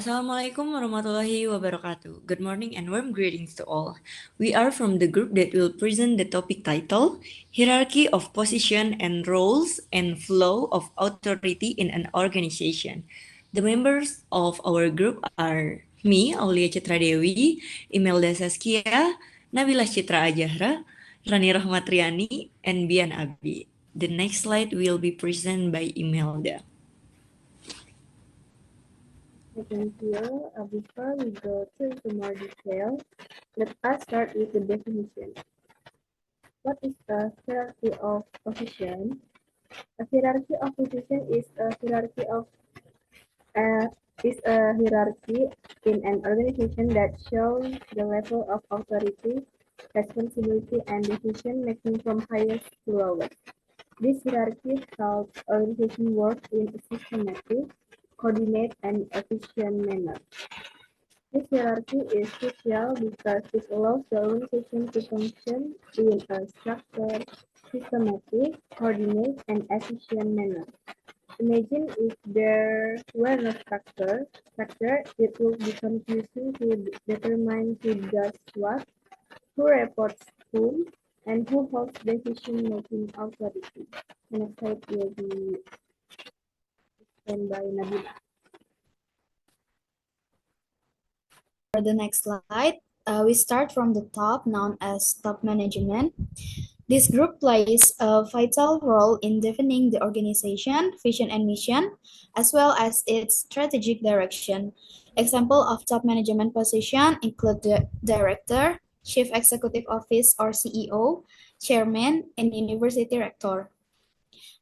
Assalamualaikum warahmatullahi wabarakatuh. Good morning and warm greetings to all. We are from the group that will present the topic title, Hierarchy of Position and Roles and Flow of Authority in an Organization. The members of our group are me, Aulia Citra Dewi, Imelda Saskia, Nabila Citra Ajahra, Rani Rahmatriani, and Bian Abi. The next slide will be presented by Imelda. Thank you. Before we go into more detail, let us start with the definition. What is a hierarchy of position? A hierarchy of position is a hierarchy in an organization that shows the level of authority, responsibility, and decision making from highest to lowest. This hierarchy helps organization work in a systematic, coordinated, and efficient manner. This hierarchy is crucial because it allows the organization to function in a structured, systematic, coordinated, and efficient manner. Imagine if there were no structure, it would be confusing to determine who does what, who reports whom, and who holds decision-making authority. The next slide will be explained by Nabila. For the next slide, we start from the top, known as top management. This group plays a vital role in defining the organization, vision and mission, as well as its strategic direction. Example of top management position include the director, chief executive office or CEO, chairman, and university rector.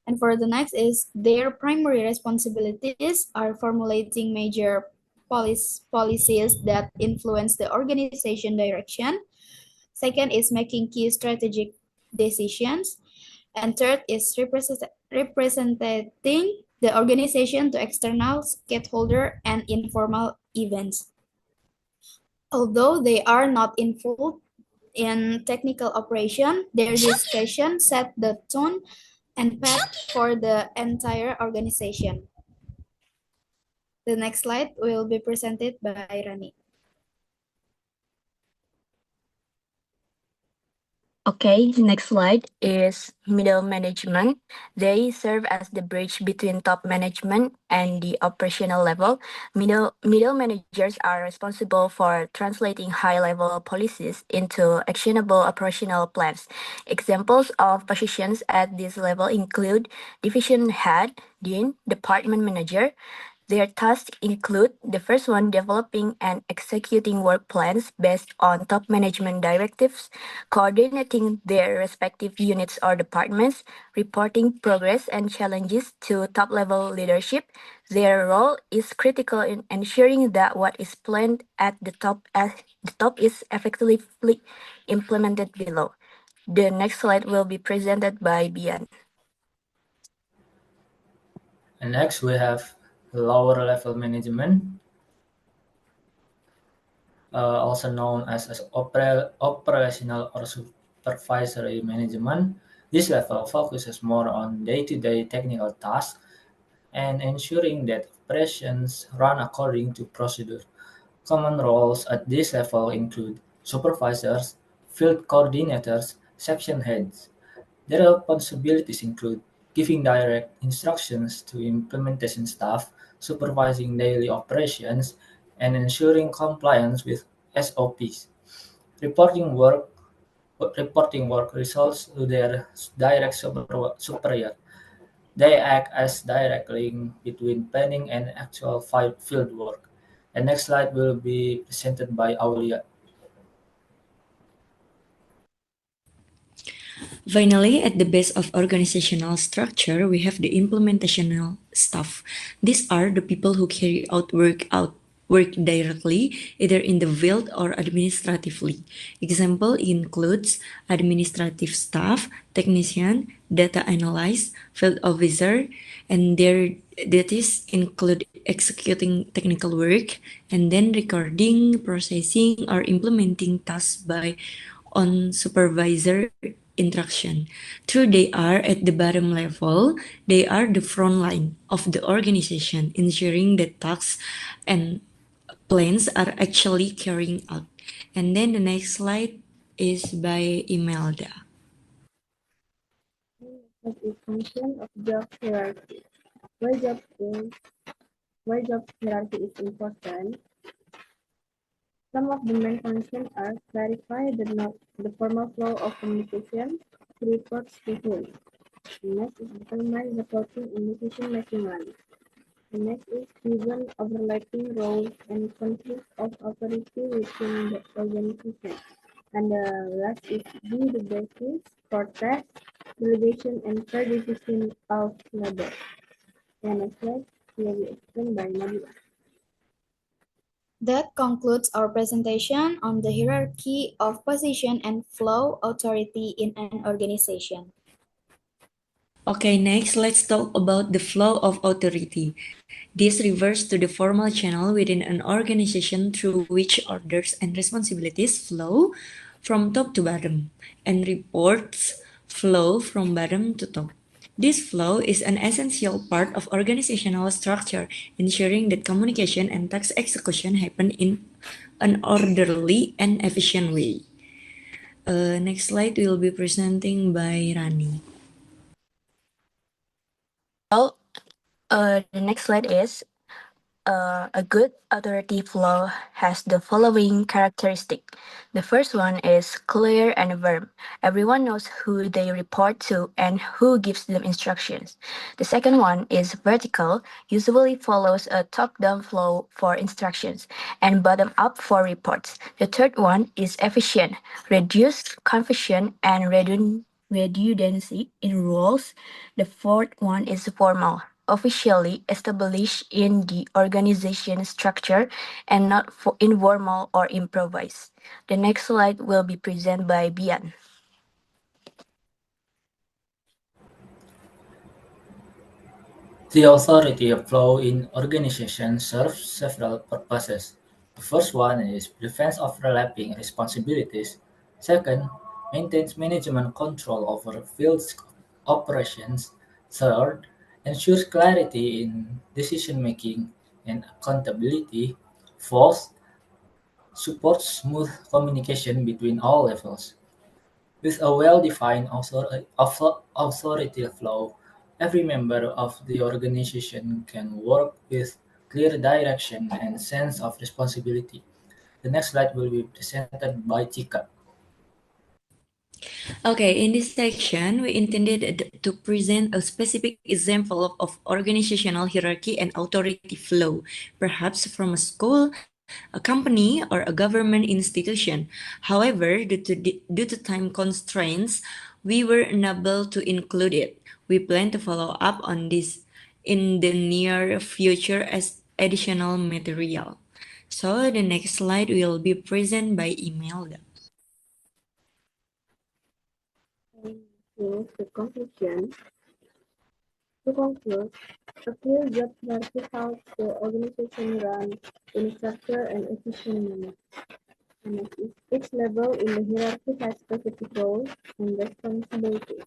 And for the next is their primary responsibilities are formulating major policies that influence the organization direction. Second is making key strategic decisions. And third is representing the organization to external stakeholder and informal events. Although they are not involved in technical operation, their discussion set the tone and path for the entire organization. The next slide will be presented by Rani. Okay, next slide is middle management. They serve as the bridge between top management and the operational level. Middle managers are responsible for translating high-level policies into actionable operational plans. Examples of positions at this level include division head, dean, department manager. Their tasks include the first one, developing and executing work plans based on top management directives, coordinating their respective units or departments, reporting progress and challenges to top-level leadership. Their role is critical in ensuring that what is planned at the top is effectively implemented below. The next slide will be presented by Bian. And next we have lower level management, also known as operational or supervisory management. This level focuses more on day-to-day technical tasks and ensuring that operations run according to procedure. Common roles at this level include supervisors, field coordinators, section heads. Their responsibilities include giving direct instructions to implementation staff, supervising daily operations, and ensuring compliance with SOPs. Reporting work results to their direct superior. They act as direct link between planning and actual field work. The next slide will be presented by Aulia. Finally, at the base of organizational structure, we have the implementational staff. These are the people who carry out work directly, either in the field or administratively. Example includes administrative staff, technician, data analyst, field officer, and their duties include executing technical work and then recording, processing, or implementing tasks by on supervisor interaction. True, they are at the bottom level. They are the front line of the organization, ensuring that tasks and plans are actually carrying out. And then the next slide is by Imelda. As a function of job hierarchy. Why job hierarchy is important? Some of the main functions are clarify the formal flow of communication, reports to whom. Next is determine reporting and decision-making lines. The next is given overlapping roles and conflicts of authority within the organization. And the last is be the basis for task, delegation, and fair division of labor. The next slide will be explained by Nabila. That concludes our presentation on the hierarchy of position and flow authority in an organization. Okay, next let's talk about the flow of authority. This refers to the formal channel within an organization through which orders and responsibilities flow from top to bottom, and reports flow from bottom to top. This flow is an essential part of organizational structure, ensuring that communication and task execution happen in an orderly and efficient way. Next slide will be presenting by Rani. Well, the next slide is a good authority flow has the following characteristic. The first one is clear and firm. Everyone knows who they report to and who gives them instructions. The second one is vertical, usually follows a top-down flow for instructions and bottom-up for reports. The third one is efficient, reduce confusion and redundancy in roles. The fourth one is formal, officially established in the organization structure and not informal or improvised. The next slide will be presented by Bian. The authority flow in organizations serves several purposes. The first one is prevents overlapping responsibilities. Second, maintains management control over field operations. Third, ensures clarity in decision making and accountability. Fourth, supports smooth communication between all levels. With a well-defined authority flow, every member of the organization can work with clear direction and sense of responsibility. The next slide will be presented by Chika. Okay, in this section, we intended to present a specific example of organizational hierarchy and authority flow, perhaps from a school, a company, or a government institution. However, due to time constraints, we were unable to include it. We plan to follow up on this in the near future as additional material. So the next slide will be presented by Imelda. To conclude, a clear job hierarchy helps the organization run in a structured and efficient manner. And each level in the hierarchy has specific roles and responsibilities.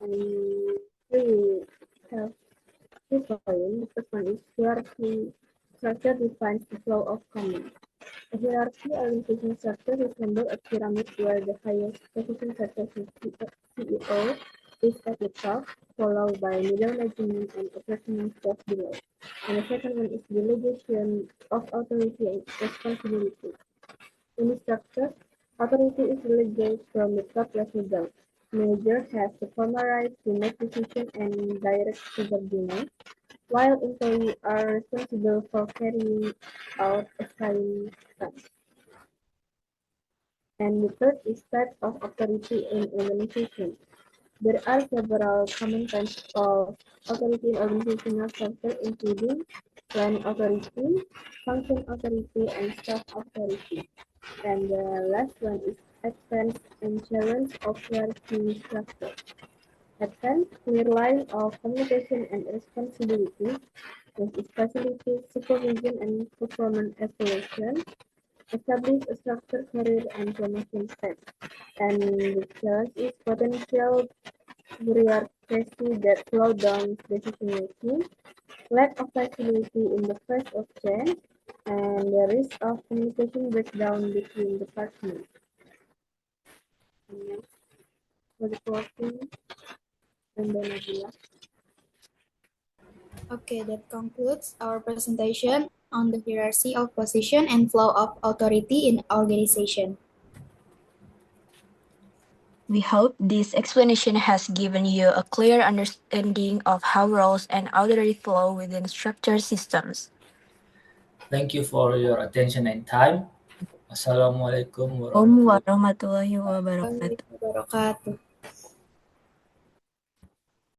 And we have two points. The first one is hierarchy structure defines the flow of command. A hierarchy organization structure resembles a pyramid where the highest position such as the CEO is at the top, followed by middle management and operational staff below. And the second one is delegation of authority and responsibility. In this structure, authority is delegated from the top level down. Manager has the formal right to make decisions and direct subordinates, while employees are responsible for carrying out assigned tasks. And the third is type of authority in organization. There are several common types of authority in organizational structure, including planning authority, function authority, and staff authority. And the last one is advanced insurance authority structure. Advanced clear line of communication and responsibility, with facilities, supervision, and performance evaluation. Establish a structured career and promotion steps. And the third is potential bureaucracy that slows down decision-making, lack of flexibility in the first of change, and the risk of communication breakdown between departments. Next, for the closing, and then Nabila. Okay, that concludes our presentation on the hierarchy of position and flow of authority in organization. We hope this explanation has given you a clear understanding of how roles and authority flow within structured systems. Thank you for your attention and time. Wassalamualaikum Om warahmatullahi warahmatullahi wabarakatuh. Wabarakatuh.